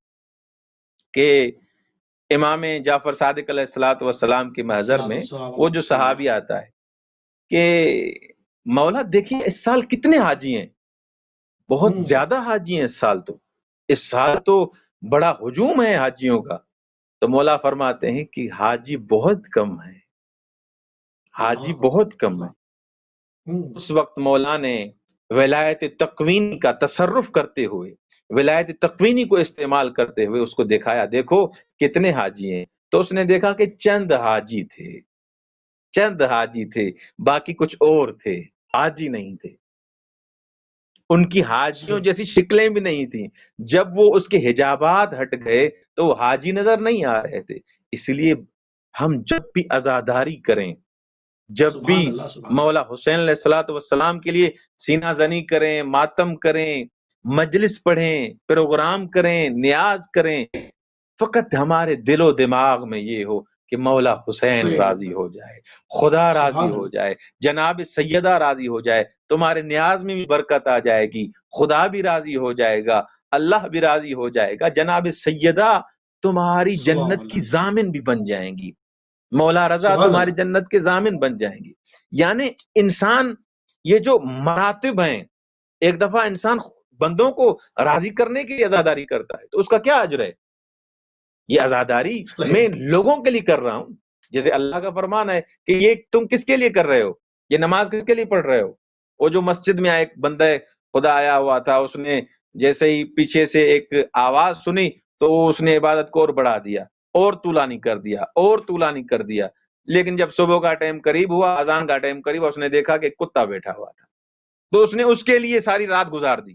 کہ امام جعفر صادق علیہ الصلوۃ والسلام کے محضر میں وہ جو صحابی آتا ہے کہ مولا دیکھیے اس سال کتنے حاجی ہیں، بہت زیادہ حاجی ہیں اس سال، تو اس سال تو بڑا ہجوم ہے حاجیوں کا. تو مولا فرماتے ہیں کہ حاجی بہت کم ہے، حاجی بہت کم ہے. اس وقت مولا نے ولایت تقوینی کا تصرف کرتے ہوئے، ولایت تقوینی کو استعمال کرتے ہوئے اس کو دکھایا، دیکھو کتنے حاجی ہیں. تو اس نے دیکھا کہ چند حاجی تھے، چند حاجی تھے، باقی کچھ اور تھے، حاجی نہیں تھے. ان کی حاجیوں صحیح جیسی شکلیں بھی نہیں تھیں. جب وہ اس کے حجابات ہٹ گئے تو وہ حاجی نظر نہیں آ رہے تھے. اس لیے ہم جب بھی عزاداری کریں، جب بھی سبحان اللہ سبحان اللہ. مولا حسین علیہ الصلوۃ والسلام کے لیے سینہ زنی کریں، ماتم کریں، مجلس پڑھیں، پروگرام کریں، نیاز کریں، فقط ہمارے دل و دماغ میں یہ ہو کہ مولا حسین صحیح راضی ہو جائے، خدا راضی سبحان ہو اللہ. جائے، جناب سیدہ راضی ہو جائے، تمہارے نیاز میں بھی برکت آ جائے گی، خدا بھی راضی ہو جائے گا، اللہ بھی راضی ہو جائے گا، جناب سیدہ تمہاری سبحان جنت کی اللہ ضامن بھی بن جائیں گی، مولا رضا سبحان تمہاری اللہ. جنت کے ضامن بن جائیں گی. یعنی انسان، یہ جو مراتب ہیں، ایک دفعہ انسان بندوں کو راضی کرنے کی عزاداری کرتا ہے تو اس کا کیا اجر ہے؟ یہ عزاداری صحیح میں لوگوں کے لیے کر رہا ہوں. جیسے اللہ کا فرمان ہے کہ یہ تم کس کے لیے کر رہے ہو، یہ نماز کس کے لیے پڑھ رہے ہو. وہ جو مسجد میں ایک بندہ خدا آیا ہوا تھا، اس نے جیسے ہی پیچھے سے ایک آواز سنی تو اس نے عبادت کو اور بڑھا دیا، اور طولانی کر دیا، اور طولانی کر دیا. لیکن جب صبح کا ٹائم قریب ہوا، اذان کا ٹائم قریب ہوا، اس نے دیکھا کہ ایک کتا بیٹھا ہوا تھا تو اس نے اس کے لیے ساری رات گزار دی.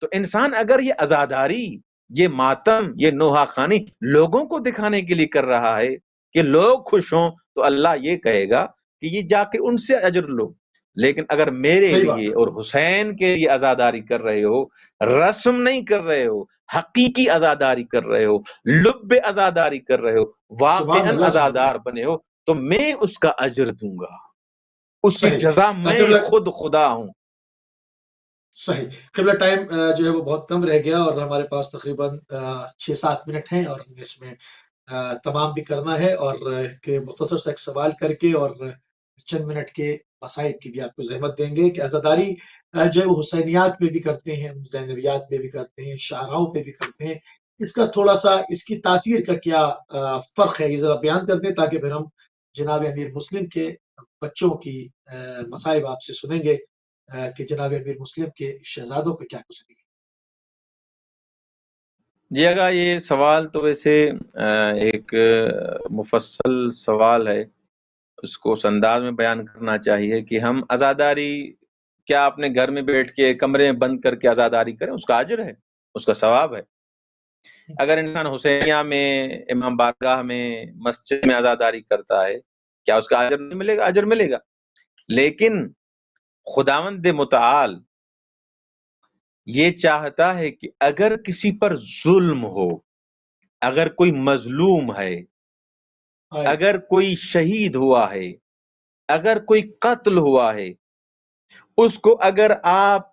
تو انسان اگر یہ عزاداری، یہ ماتم، یہ نوحہ خانی لوگوں کو دکھانے کے لیے کر رہا ہے کہ لوگ خوش ہوں، تو اللہ یہ کہے گا کہ یہ جا کے ان سے اجر لو. لیکن اگر میرے صحیح بات لیے ہے. اور حسین کے لیے عزاداری کر رہے ہو، رسم نہیں کر رہے ہو، حقیقی عزاداری کر رہے ہو، لب عزاداری کر رہے ہو، سبحان واقعاً اللہ سبحان عزادار اللہ. بنے ہو، تو میں اس کا اجر دوں گا، اس کی صحیح جزا میں قبلہ خود خدا ہوں. صحیح. قبلہ ٹائم جو ہے وہ بہت کم رہ گیا اور ہمارے پاس تقریباً 6-7 منٹ ہیں اور ہمیں اس میں تمام بھی کرنا ہے، اور کہ مختصر سا ایک سوال کر کے اور چند منٹ کے مصائب کی بھی آپ کو زحمت دیں گے کہ عزاداری جو ہے وہ حسینیات میں بھی کرتے ہیں، زینبیات میں بھی کرتے ہیں، شاہراہوں پہ بھی کرتے ہیں. اس کا تھوڑا سا اس کی تاثیر کا کیا فرق ہے، یہ ذرا بیان کر دیں تاکہ پھر ہم جناب امیر مسلم کے بچوں کی مصائب آپ سے سنیں گے کہ جناب امیر مسلم کے شہزادوں پہ کیا کچھ نہیں. جی اگر یہ سوال تو ویسے ایک مفصل سوال ہے، اس کو اس انداز میں بیان کرنا چاہیے کہ ہم عزاداری کیا اپنے گھر میں بیٹھ کے کمرے میں بند کر کے عزاداری کریں، اس کا اجر ہے، اس کا ثواب ہے. اگر انسان حسینیہ میں، امام بارگاہ میں، مسجد میں عزاداری کرتا ہے، کیا اس کا اجر نہیں ملے گا؟ اجر ملے گا. لیکن خداوند متعال یہ چاہتا ہے کہ اگر کسی پر ظلم ہو، اگر کوئی مظلوم ہے، اگر کوئی شہید ہوا ہے، اگر کوئی قتل ہوا ہے، اس کو اگر آپ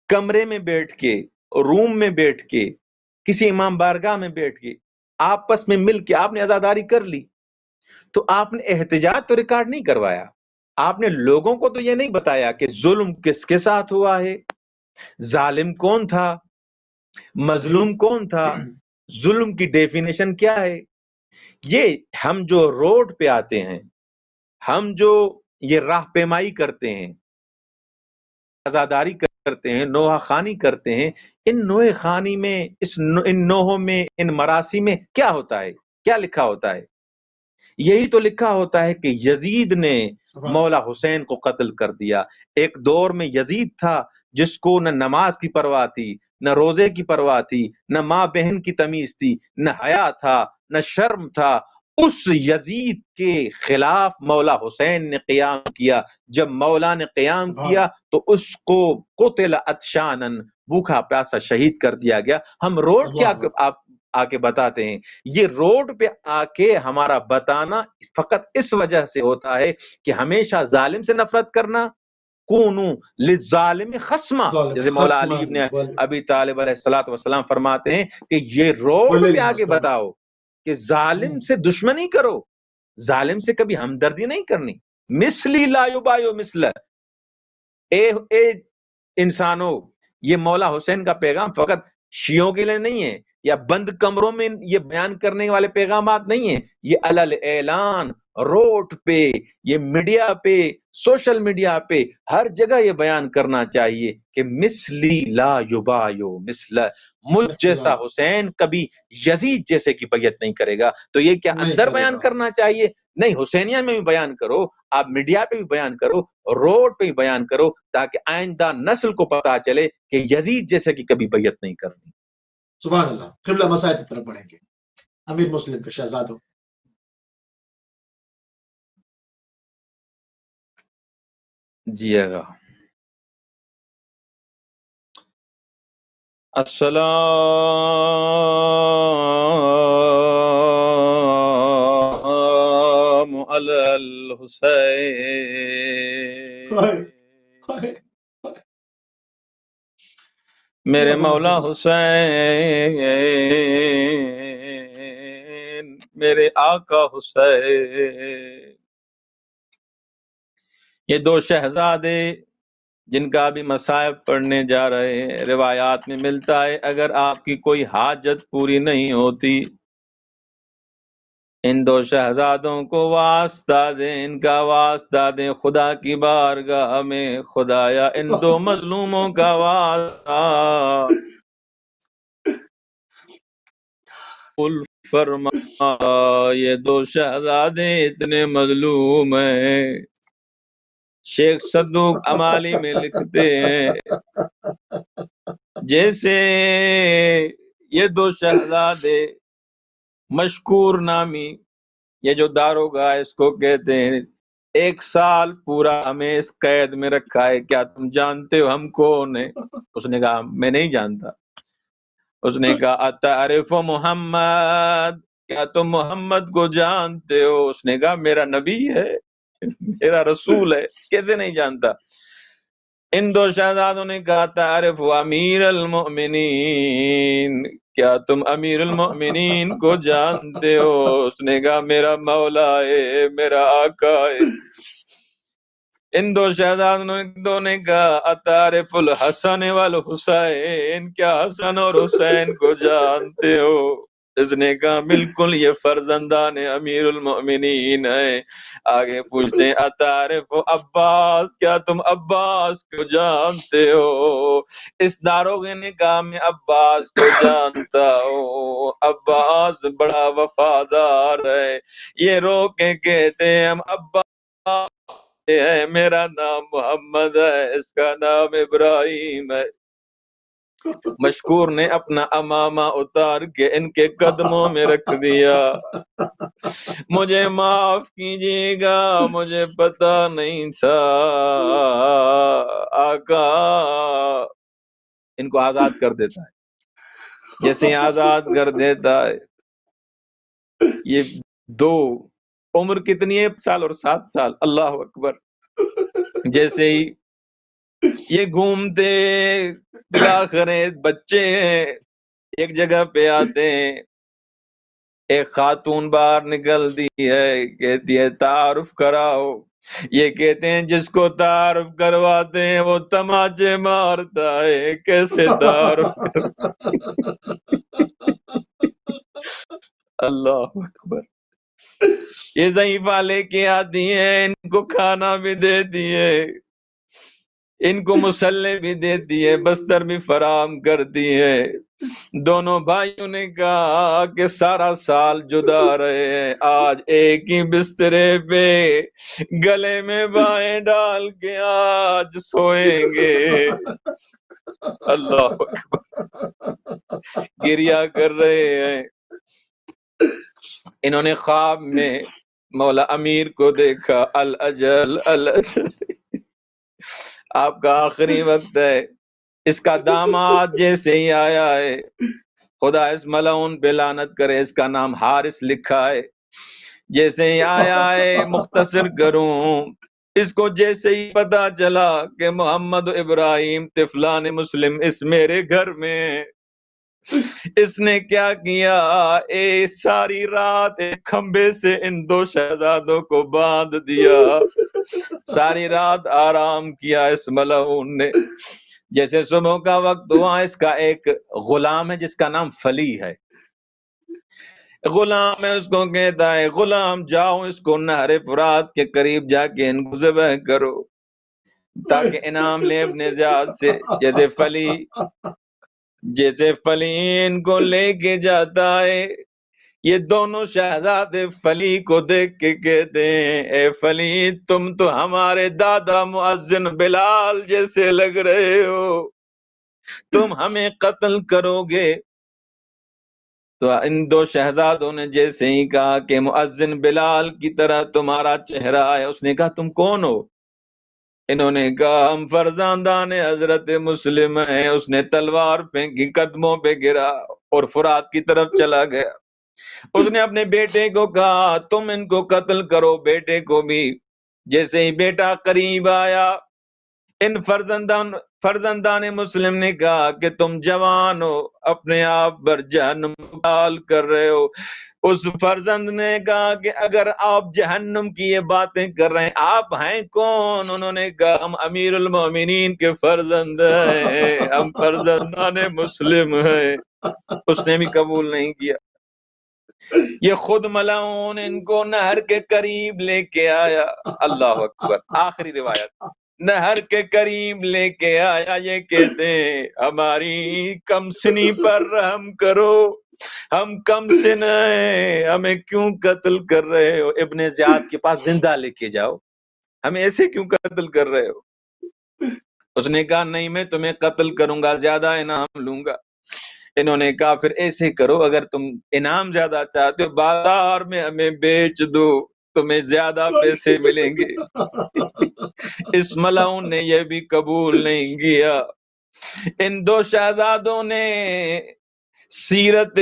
کمرے میں بیٹھ کے، روم میں بیٹھ کے، کسی امام بارگاہ میں بیٹھ کے، آپس میں مل کے آپ نے عزاداری کر لی، تو آپ نے احتجاج تو ریکارڈ نہیں کروایا، آپ نے لوگوں کو تو یہ نہیں بتایا کہ ظلم کس کے ساتھ ہوا ہے، ظالم کون تھا، صحیح مظلوم کون تھا، ظلم کی ڈیفینیشن کیا ہے. یہ ہم جو روڈ پہ آتے ہیں، ہم جو یہ راہ پیمائی کرتے ہیں، عزاداری کرتے ہیں، نوحہ خانی کرتے ہیں، ان نوحہ خانی میں، ان نوحوں میں، ان مراسم میں کیا ہوتا ہے، کیا لکھا ہوتا ہے؟ یہی تو لکھا ہوتا ہے کہ یزید نے سبحان مولا حسین کو قتل کر دیا. ایک دور میں یزید تھا جس کو نہ نماز کی پرواہ تھی، نہ روزے کی پرواہ تھی، نہ ماں بہن کی تمیز تھی، نہ حیا تھا، نہ شرم تھا. اس یزید کے خلاف مولا حسین نے قیام کیا. جب مولا نے قیام سبحان کیا تو اس کو قتل عطشانن، بھوکا پیاسا شہید کر دیا گیا. ہم روڈ کیا اللہ آپ آ کے بتاتے ہیں، یہ روڈ پہ آ کے ہمارا بتانا فقط اس وجہ سے ہوتا ہے کہ ہمیشہ ظالم سے نفرت کرنا. کونو للظالم خصما، ظالم جیسے مولا علی ابن ابی طالب علیہ الصلوۃ والسلام فرماتے ہیں کہ یہ روڈ پہ آ کے بتاؤ کہ ظالم سے دشمنی کرو، ظالم سے کبھی ہمدردی نہیں کرنی. مثلی لا یبایو مثل، اے انسانوں، یہ مولا حسین کا پیغام فقط شیعوں کے لیے نہیں ہے، یا بند کمروں میں یہ بیان کرنے والے پیغامات نہیں ہیں، یہ علل اعلان، روڈ پہ، یہ میڈیا پہ سوشل میڈیا پہ ہر جگہ یہ بیان کرنا چاہیے کہ مثلی لا یبایو مثل، مجھ جیسا حسین کبھی یزید جیسے کی بیعت نہیں کرے گا. تو یہ کیا اندر بیان کرنا چاہیے؟ نہیں، حسینیہ میں بھی بیان کرو، آپ میڈیا پہ بھی بیان کرو، روڈ پہ بھی بیان کرو، تاکہ آئندہ نسل کو پتا چلے کہ یزید جیسے کی کبھی بیعت نہیں کرنی. سبحان اللہ. قبلہ مسائل کی طرف بڑھیں گے. امیر مسلم کے شہزادوں. جی آگا. السلام علی الحسین، میرے مولا حسین، میرے آقا حسین. یہ دو شہزادے جن کا بھی مصائب پڑھنے جا رہے ہیں، روایات میں ملتا ہے اگر آپ کی کوئی حاجت پوری نہیں ہوتی، ان دو شہزادوں کو واسطہ دیں، ان کا واسطہ دیں خدا کی بارگاہ میں. خدایا ان دو مظلوموں کا واسطہ فرما. یہ دو شہزادے اتنے مظلوم ہیں، شیخ صدوق امالی میں لکھتے ہیں جیسے یہ دو شہزادے مشکور نامی، یہ جو داروغہ اس کو کہتے ہیں، 1 سال پورا ہمیں اس قید میں رکھا ہے، کیا تم جانتے ہو ہم کون ہیں؟ اس نے کہا میں نہیں جانتا. اس نے کہا اتعرف محمد، کیا تم محمد کو جانتے ہو؟ اس نے کہا میرا نبی ہے، میرا رسول ہے، کیسے نہیں جانتا؟ ان دو شہزادوں نے کہا تعرف امیر المؤمنین، کیا تم امیر المؤمنین کو جانتے ہو؟ اس نے کہا میرا مولا ہے، میرا آقا ہے. ان دو شہزادوں نے کہا اتعرف الحسن والحسین، کیا حسن اور حسین کو جانتے ہو؟ اس نے کہا بالکل، یہ فرزندان امیر المؤمنین ہیں. آگے پوچھتے ہیں اتعرف عباس، کیا تم عباس کو جانتے ہو؟ اس داروغے نے کہا میں عباس کو جانتا ہوں، عباس بڑا وفادار ہے. یہ رو کے کہتے ہیں ہم عباس ہے، میرا نام محمد ہے، اس کا نام ابراہیم ہے. مشکور نے اپنا امامہ اتار کے ان کے قدموں میں رکھ دیا. مجھے معاف کیجیے گا، مجھے پتا نہیں تھا آقا. ان کو آزاد کر دیتا ہے، جیسے آزاد کر دیتا ہے. یہ دو عمر کتنی ہے؟ 1 سال اور 7 سال. اللہ اکبر. جیسے ہی یہ گھومتے بلاخر بچے ہیں، ایک جگہ پہ آتے ہیں، ایک خاتون باہر نکلتی ہے، کہتی ہے تعارف کراؤ. یہ کہتے ہیں جس کو تعارف کرواتے ہیں وہ تماچے مارتا ہے، کیسے تعارف کر. اللہ اکبر. یہ ضعیفہ لے کے آتی ہیں، ان کو کھانا بھی دیتی ہے، ان کو مسلح بھی دیتی ہے، بستر بھی فراہم کرتی ہے. دونوں بھائیوں نے کہا کہ سارا سال جدا رہے ہیں، آج ایک ہی بسترے پہ گلے میں بائیں ڈال کے آج سوئیں گے. اللہ اکبر. گریا کر رہے ہیں. انہوں نے خواب میں مولا امیر کو دیکھا. الاجل الاجل، آپ کا آخری وقت ہے. اس کا داماد جیسے ہی آیا ہے، خدا اس ملعون پہ لعنت کرے، اس کا نام حارث لکھا ہے. جیسے ہی آیا ہے، مختصر کروں، اس کو جیسے ہی پتا چلا کہ محمد ابراہیم طفلان مسلم اس میرے گھر میں، اس نے کیا کیا، ساری رات ایک کھمبے سے ان دو شہزادوں کو باندھ دیا. ساری رات آرام کیا اس ملعون نے. جیسے صبح کا وقت ہوا، اس کا ایک غلام ہے جس کا نام فلی ہے، غلام ہے اس کو کہتا ہے غلام جاؤ اس کو نہر فرات کے قریب جا کے ان کو ذبح کرو تاکہ انعام لے ابن زیاد سے. جیسے فلی ان کو لے کے جاتا ہے، یہ دونوں شہزادے فلی کو دیکھ کے کہتے ہیں اے فلی تم تو ہمارے دادا مؤذن بلال جیسے لگ رہے ہو، تم ہمیں قتل کرو گے. تو ان دو شہزادوں نے جیسے ہی کہا کہ مؤذن بلال کی طرح تمہارا چہرہ ہے، اس نے کہا تم کون ہو؟ انہوں نے کہا ہم فرزندان حضرت مسلم ہیں. اس نے تلوار پھینکی، قدموں پہ گرا اور فرات کی طرف چلا گیا. اس نے اپنے بیٹے کو کہا تم ان کو قتل کرو، بیٹے کو بھی. جیسے ہی بیٹا قریب آیا، ان فرزندان مسلم نے کہا کہ تم جوان ہو، اپنے آپ پر جہنم ڈال کر رہے ہو. اس فرزند نے کہا کہ اگر آپ جہنم کی یہ باتیں کر رہے ہیں آپ ہیں کون؟ انہوں نے کہا ہم امیر المومنین کے فرزند ہیں، ہم فرزندان مسلم ہیں. اس نے بھی قبول نہیں کیا. یہ خود ملعون ان کو نہر کے قریب لے کے آیا. اللہ اکبر. آخری روایت، نہر کے قریب لے کے آیا، یہ کہتے ہیں ہماری کم سنی پر رحم کرو، ہم کم سن ہیں، ہمیں کیوں قتل کر رہے ہو؟ ابن زیاد کے پاس زندہ لے کے جاؤ، ہمیں ایسے کیوں قتل کر رہے ہو؟ اس نے کہا نہیں میں تمہیں قتل کروں گا، زیادہ انعام لوں گا. انہوں نے کہا پھر ایسے کرو، اگر تم انعام زیادہ چاہتے ہو بازار میں ہمیں بیچ دو، تمہیں زیادہ پیسے ملیں گے. اس ملعون نے یہ بھی قبول نہیں کیا. ان دو شہزادوں نے سیرت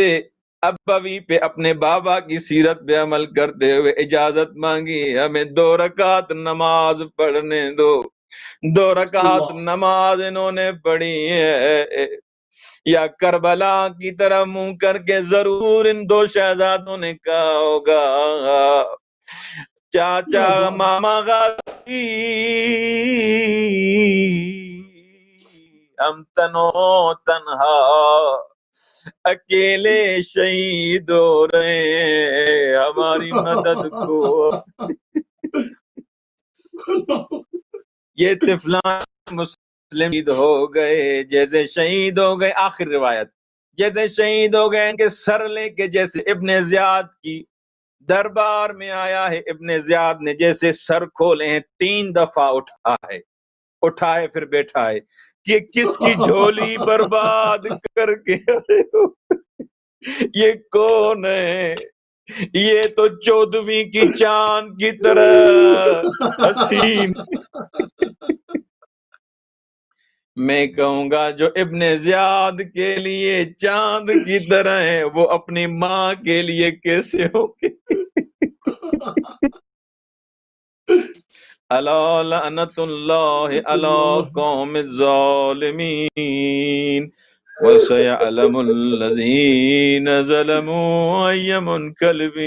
ابوی پہ، اپنے بابا کی سیرت پہ عمل کرتے ہوئے اجازت مانگی ہمیں 2 رکعت نماز پڑھنے دو. 2 رکعت نماز انہوں نے پڑھی ہے. یا کربلا کی طرف منہ کر کے ضرور ان دو شہزادوں نے کہا ہوگا چاچا ماما غازی ہم تنہا اکیلے شہید ہو رہے ہیں، ہماری مدد کو. یہ طفلان مسلم شہید ہو گئے، جیسے شہید ہو گئے. آخر روایت، جیسے شہید ہو گئے ان کے سر لے کے جیسے ابن زیاد کی دربار میں آیا ہے، ابن زیاد نے جیسے سر کھولے ہیں 3 دفعہ اٹھائے پھر بیٹھا ہے کہ کس کی جھولی برباد کر کے آئے ہو؟ یہ کون ہے؟ یہ تو 14ویں کی چاند کی طرح حسین. میں کہوں گا جو ابن زیاد کے لیے چاند کی طرح ہے وہ اپنی ماں کے لیے کیسے ہوگے؟ الا لعنت اللہ علی قوم الظالمین وسيعلم الذين ظلموا أي منقلب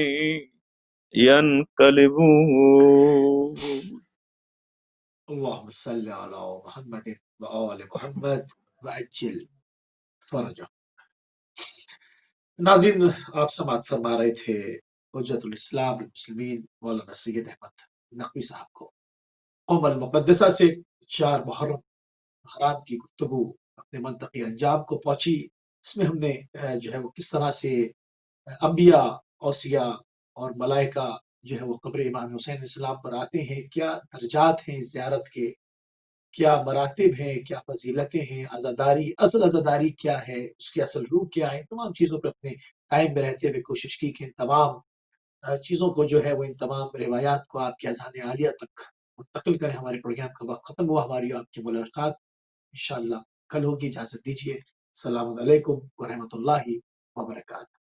ينقلبون. اللهم صل على محمد وآل محمد وعجل فرجہ. ناظرین آپ سماعت فرما رہے تھے حجت الاسلام المسلمین مولانا سید احمد نقوی صاحب کو قوم المقدسہ سے 4 محرم حرام کی گفتگو اپنے منطقی انجام کو پہنچی. اس میں ہم نے جو ہے وہ کس طرح سے انبیاء، اوصیاء اور ملائکہ جو ہے وہ قبر امام حسین علیہ السلام پر آتے ہیں، کیا درجات ہیں اس زیارت کے، کیا مراتب ہیں، کیا فضیلتیں ہیں، عزاداری، اصل عزاداری کیا ہے، اس کی اصل روح کیا ہے، تمام چیزوں پہ اپنے ٹائم میں رہتے ہوئے کوشش کی کہ ان تمام چیزوں کو جو ہے وہ ان تمام روایات کو آپ کے اذہان عالیہ تک منتقل کریں. ہمارے پروگرام کا وقت ختم ہوا، ہماری آپ کی ملاقات انشاءاللہ کل ہوگی. اجازت دیجیے. السلام علیکم ورحمۃ اللہ وبرکاتہ.